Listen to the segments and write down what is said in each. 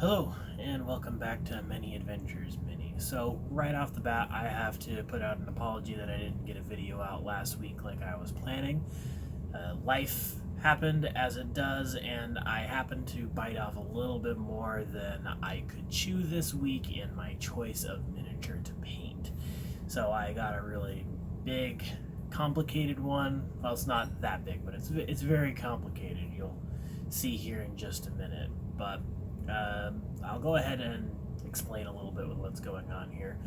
Hello, and welcome back to Many Adventures Mini. So, right off the bat, I have to put out an apology that I didn't get a video out last week like I was planning. Life happened as it does, and I happened to bite off a little bit more than I could chew this week in my choice of miniature to paint. So, I got a really big, complicated one. Well, it's not that big, but it's very complicated. You'll see here in just a minute. But I'll go ahead and explain a little bit with what's going on here.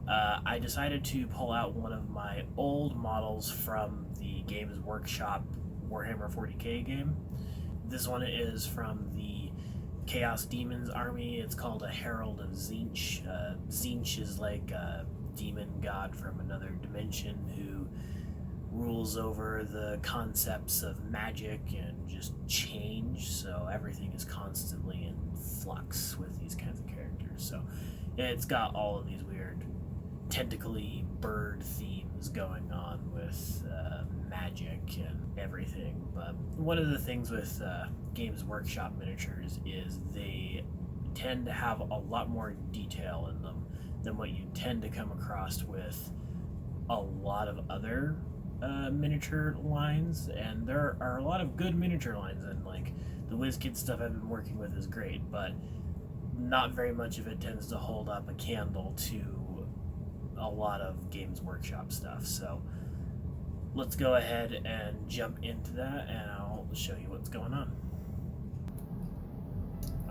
I decided to pull out one of my old models from the Games Workshop Warhammer 40k game. This one is from the Chaos Demons army. It's called a Herald of Tzeentch. Tzeentch is like a demon god from another dimension who rules over the concepts of magic and just change, so everything is constantly in flux with these kinds of characters. So it's got all of these weird tentacly bird themes going on with magic and everything. But one of the things with Games Workshop miniatures is they tend to have a lot more detail in them than what you tend to come across with a lot of other miniature lines, and there are a lot of good miniature lines, and like the WizKid stuff I've been working with is great, but not very much of it tends to hold up a candle to a lot of Games Workshop stuff. So let's go ahead and jump into that, and I'll show you what's going on.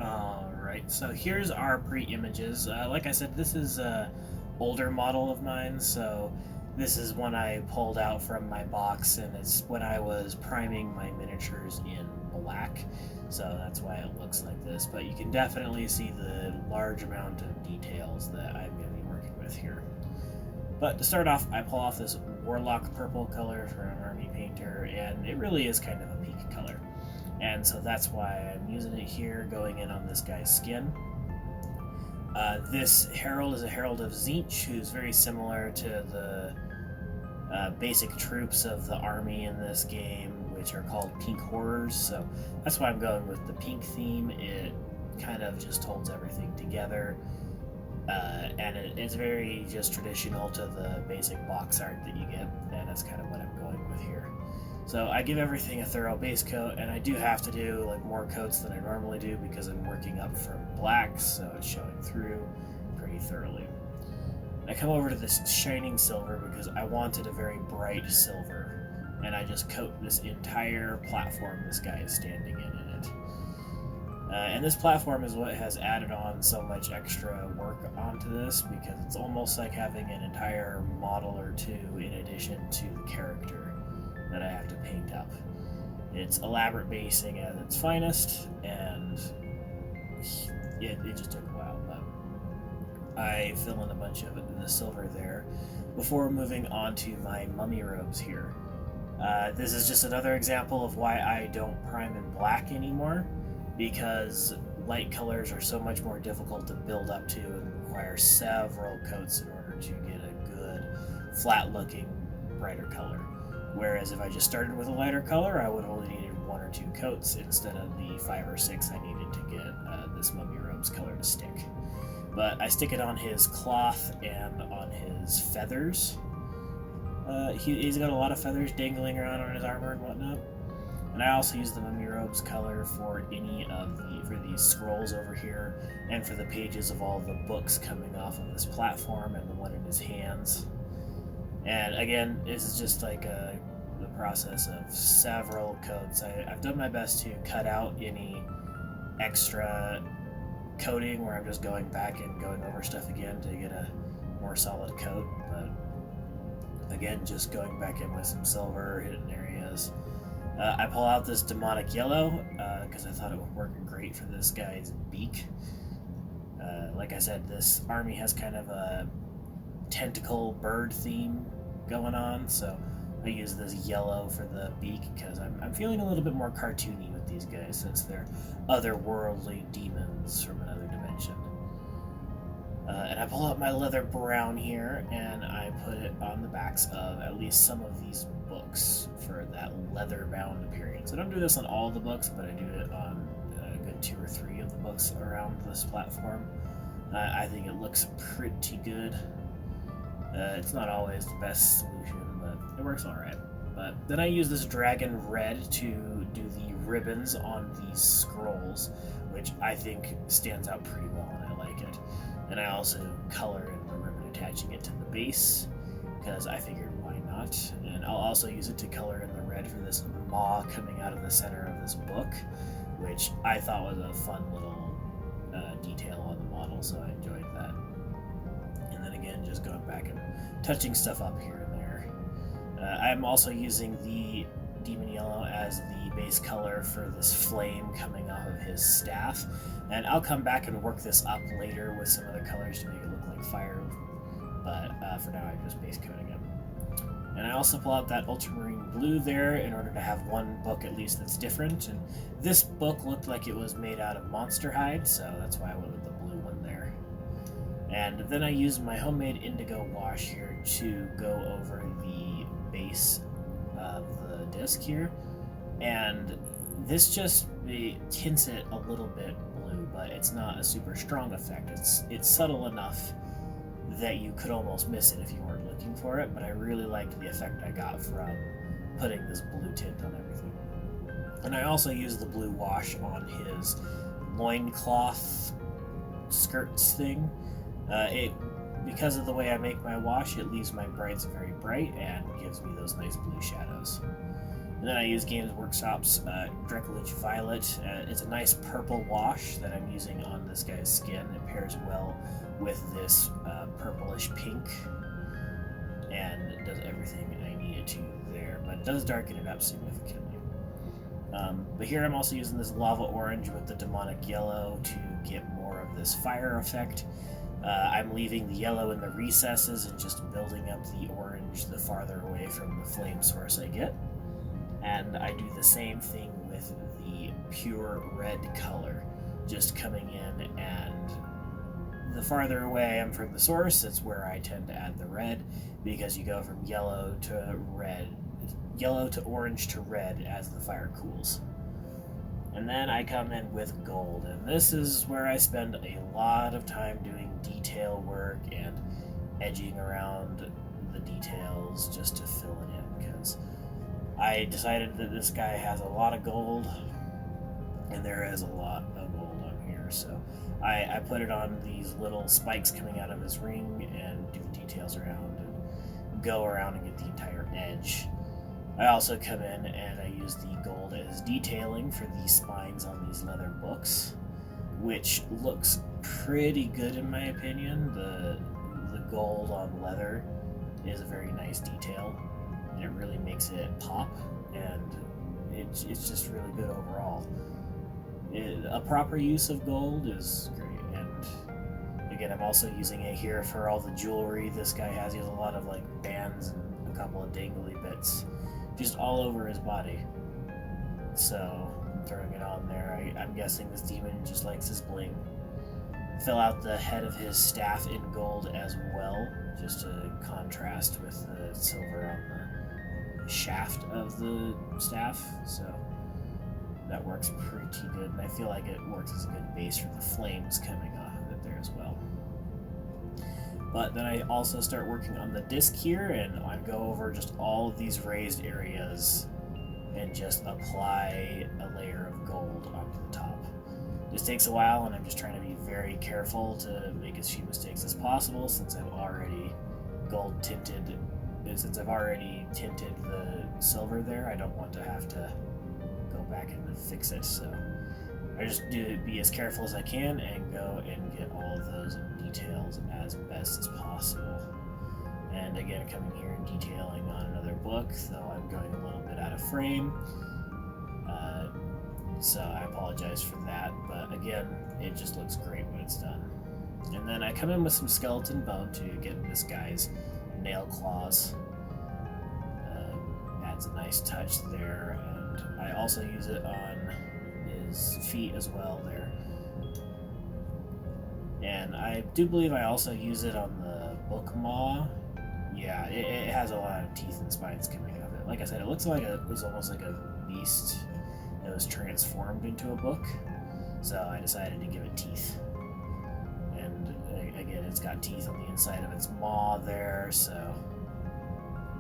Alright, so here's our pre-images. Like I said, this is an older model of mine, so this is one I pulled out from my box, and it's when I was priming my miniatures in black, so that's why it looks like this. But you can definitely see the large amount of details that I'm going to be working with here. But to start off, I pull off this Warlock purple color for an army painter, and it really is kind of a peak color. And so that's why I'm using it here, going in on this guy's skin. This Herald is a Herald of Tzeentch, who's very similar to the basic troops of the army in this game, which are called pink horrors. So that's why I'm going with the pink theme. It kind of just holds everything together, and it's very just traditional to the basic box art that you get, and that's kind of what I'm going with here. So I give everything a thorough base coat, and I do have to do like more coats than I normally do because I'm working up from black, so it's showing through pretty thoroughly. I come over to this shining silver because I wanted a very bright silver, and I just coat this entire platform this guy is standing in it. And this platform is what has added on so much extra work onto this, because it's almost like having an entire model or two in addition to the character that I have to paint up. It's elaborate basing at its finest, and it just took a while, but I fill in a bunch of the silver there before moving on to my mummy robes here. This is just another example of why I don't prime in black anymore, because light colors are so much more difficult to build up to and require several coats in order to get a good, flat-looking, brighter color. Whereas if I just started with a lighter color, I would have only needed 1 or 2 coats instead of the 5 or 6 I needed to get this mummy robe's color to stick. But I stick it on his cloth and on his feathers. He's got a lot of feathers dangling around on his armor and whatnot. And I also use the mummy robe's color for for these scrolls over here, and for the pages of all the books coming off of this platform and the one in his hands. And again, this is just like the process of several coats. I've done my best to cut out any extra coating where I'm just going back and going over stuff again to get a more solid coat. But again, just going back in with some silver, hitting areas. I pull out this demonic yellow because I thought it would work great for this guy's beak. Like I said, this army has kind of a tentacle bird theme going on, so I use this yellow for the beak because I'm feeling a little bit more cartoony with these guys, since they're otherworldly demons from another dimension. And I pull out my leather brown here, and I put it on the backs of at least some of these books for that leather bound appearance. I don't do this on all the books, but I do it on a good 2 or 3 of of the books around this platform. I think it looks pretty good. It's not always the best solution, but it works alright. But then I use this dragon red to do the ribbons on these scrolls, which I think stands out pretty well and I like it. And I also color in the ribbon attaching it to the base, because I figured why not. And I'll also use it to color in the red for this maw coming out of the center of this book, which I thought was a fun little detail on the model, so I enjoyed that. And then again, just going back and touching stuff up here and there. I'm also using the Demon Yellow as the base color for this flame coming off of his staff, and I'll come back and work this up later with some other colors to make it look like fire, but for now I'm just base coating him. And I also pull out that ultramarine blue there in order to have one book at least that's different, and this book looked like it was made out of monster hide, so that's why I went with the blue one there. And then I use my homemade indigo wash here to go over the base of the disc here, and this just tints it a little bit blue, but it's not a super strong effect. It's subtle enough that you could almost miss it if you weren't looking for it, but I really liked the effect I got from putting this blue tint on everything. And I also used the blue wash on his loincloth skirts thing. Because of the way I make my wash, it leaves my brights very bright and gives me those nice blue shadows. And then I use Games Workshop's Dracolich Violet. It's a nice purple wash that I'm using on this guy's skin. It pairs well with this purplish pink, and it does everything I need it to there, but it does darken it up significantly. But here I'm also using this lava orange with the demonic yellow to get more of this fire effect. I'm leaving the yellow in the recesses and just building up the orange the farther away from the flame source I get. And I do the same thing with the pure red color, just coming in, and the farther away I am from the source, it's where I tend to add the red, because you go from yellow to orange to red as the fire cools. And then I come in with gold, and this is where I spend a lot of time doing detail work and edging around the details just to fill it in, because I decided that this guy has a lot of gold, and there is a lot of gold on here, so I put it on these little spikes coming out of his ring and do the details around and go around and get the entire edge. I also come in and I use the gold as detailing for the spines on these leather books, which looks pretty good in my opinion. The gold on leather is a very nice detail, and it really makes it pop, and it's just really good overall. A proper use of gold is great, and again, I'm also using it here for all the jewelry this guy has. He has a lot of like bands and a couple of dangly bits just all over his body, so I'm throwing it on there. I'm guessing this demon just likes his bling. Fill out the head of his staff in gold as well, just to contrast with the silver on the shaft of the staff, so that works pretty good, and I feel like it works as a good base for the flames coming off of it there as well. But then I also start working on the disc here, and I go over just all of these raised areas and just apply a layer of gold onto the top. This takes a while, and I'm just trying to be very careful to make as few mistakes as possible, since I've already tinted the silver there. I don't want to have to go back and fix it, so I just be as careful as I can and go and get all of those details as best as possible. And again, coming here and detailing on another book, though I'm going a little bit out of frame, so I apologize for that, but again, it just looks great when it's done. And then I come in with some skeleton bone to get this guy's nail claws. Adds a nice touch there, and I also use it on his feet as well there. And I do believe I also use it on the book maw. Yeah, it has a lot of teeth and spines coming out of it. Like I said, it looks like it was almost like a beast that was transformed into a book. so I decided to give it teeth. And again, it's got teeth on the inside of its maw there, so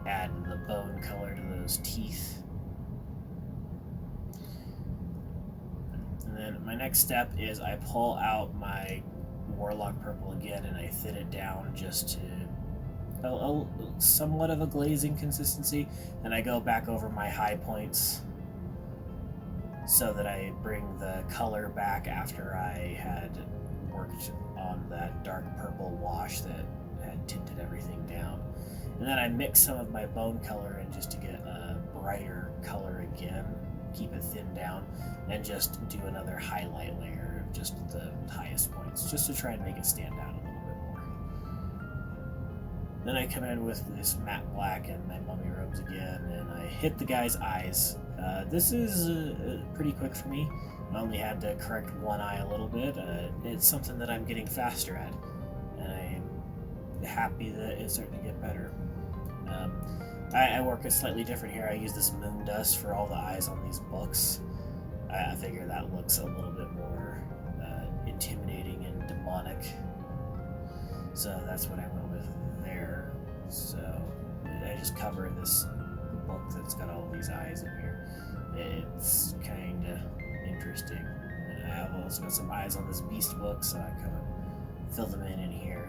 add the bone color to those teeth. And then my next step is I pull out my Warlock Purple again and I thin it down just to somewhat of a glazing consistency, and I go back over my high points so that I bring the color back after I had worked on that dark purple wash that had tinted everything down. And then I mix some of my bone color in just to get a brighter color again, keep it thinned down, and just do another highlight layer of just the highest points, just to try and make it stand out a little bit more. Then I come in with this matte black and my mummy robes again, and I hit the guy's eyes. This is pretty quick for me. I only had to correct one eye a little bit. It's something that I'm getting faster at, and I'm happy that it's starting to get better. I work it slightly different here. I use this moon dust for all the eyes on these books. I figure that looks a little bit more intimidating and demonic. So that's what I went with there. So I just cover this book that's got all these eyes in here. It's kind of interesting. And I have also got some eyes on this beast book, so I kind of fill them in here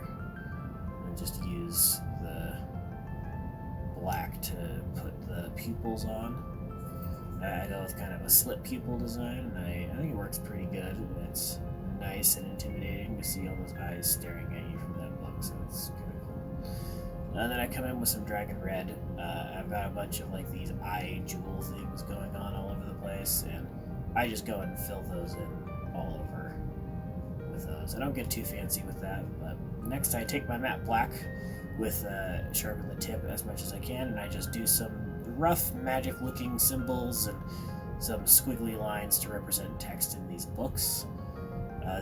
and just use the black to put the pupils on. I go with kind of a slit pupil design, and I think it works pretty good. It's nice and intimidating to see all those eyes staring at you from that book, so it's kind of cool. And then I come in with some dragon red. I've got a bunch of like these eye jewel things going on all over the place, and I just go and fill those in all over with those. I don't get too fancy with that, but next I take my matte black with sharpen the tip as much as I can, and I just do some rough magic looking symbols and some squiggly lines to represent text in these books.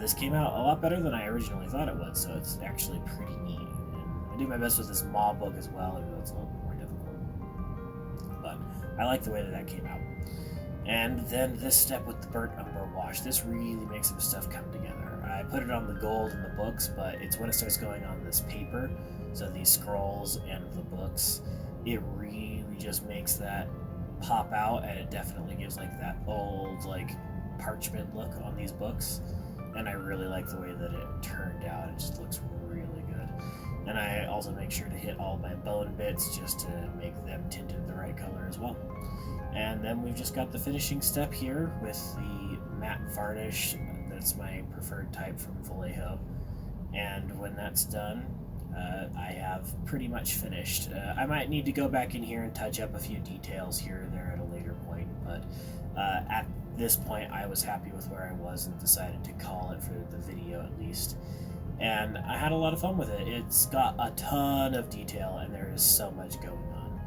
This came out a lot better than I originally thought it would, so it's actually pretty neat. And I do my best with this maw book as well, even though it's a little bit more difficult. But I like the way that came out. And then this step with the burnt umber wash, this really makes some stuff come together. I put it on the gold in the books, but it's when it starts going on this paper, so these scrolls and the books, it really just makes that pop out, and it definitely gives like that old like parchment look on these books. And I really like the way that it turned out. It just looks really good. And I also make sure to hit all my bone bits just to make them tinted the right color as well. And then we've just got the finishing step here with the matte varnish. That's my preferred type from Vallejo. And when that's done, I have pretty much finished. I might need to go back in here and touch up a few details here and there at a later point, but at this point I was happy with where I was and decided to call it for the video at least. And I had a lot of fun with it. It's got a ton of detail and there is so much going on.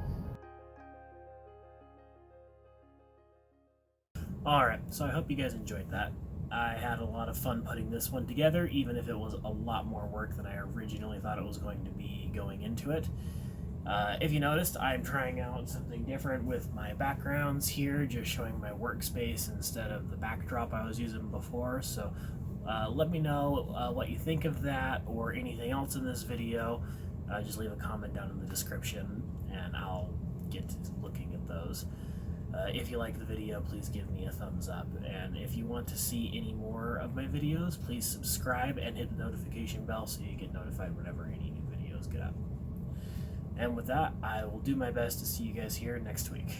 Alright, so I hope you guys enjoyed that. I had a lot of fun putting this one together, even if it was a lot more work than I originally thought it was going to be going into it. If you noticed, I'm trying out something different with my backgrounds here, just showing my workspace instead of the backdrop I was using before. So let me know what you think of that or anything else in this video. Just leave a comment down in the description and I'll get to looking at those. If you like the video, please give me a thumbs up, and if you want to see any more of my videos, please subscribe and hit the notification bell so you get notified whenever any new videos get up. And with that, I will do my best to see you guys here next week.